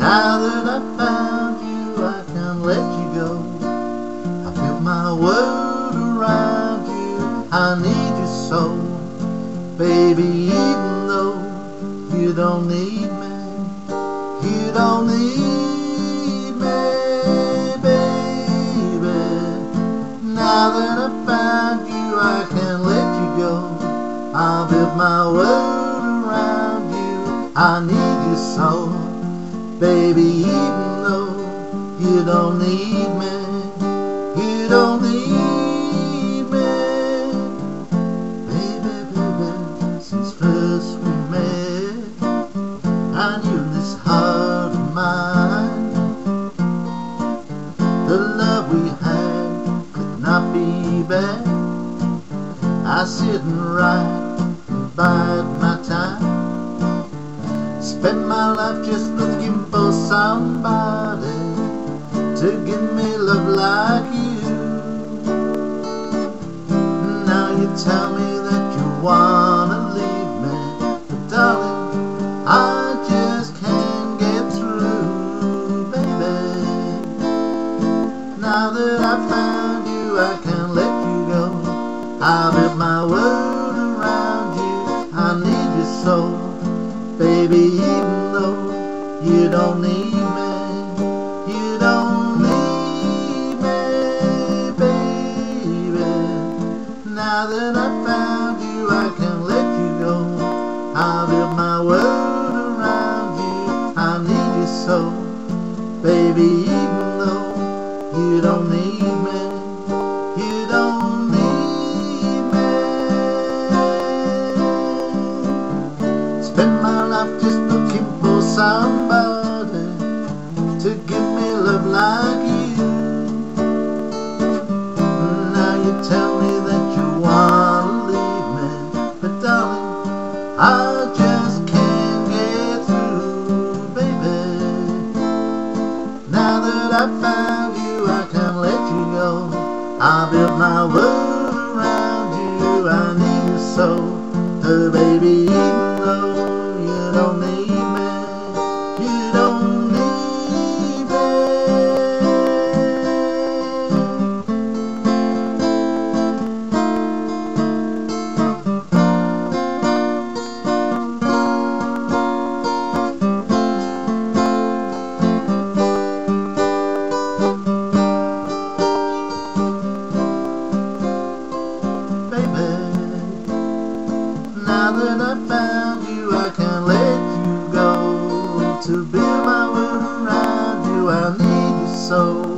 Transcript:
Now that I found you, I can't let you go. I built my world around you. I need you so, baby, even though you don't need me. You don't need me, baby. Now that I found you, I can't let you go. I built my world around you. I need you so, baby, even though you don't need me. You don't need me, baby. Since first we met, I knew this heart of mine, the love we had could not be bad. I sit and write and bide my time, spend my life just looking for somebody to give me love like you. Now you tell me that you wanna leave me, but darling, I just can't get through, baby. Now that I found you, I can't let you go. I built my world around you. I need you so, baby, even though you don't need me. You don't need me, baby. Now that I found you, I can't let you go. I built my world around you. I need you so, baby, even though you don't need me. You don't need me. Spend my life just looking for somebody to give me love like you. Now you tell me that you wanna leave me, but darling, I just can't get through, baby. Now that I found you, I can't let you go. I built my world around you. I need you so, baby, even though you don't need me. You don't need me. Baby, now that I found you, I can't let you go. To build my world around you, I need you so.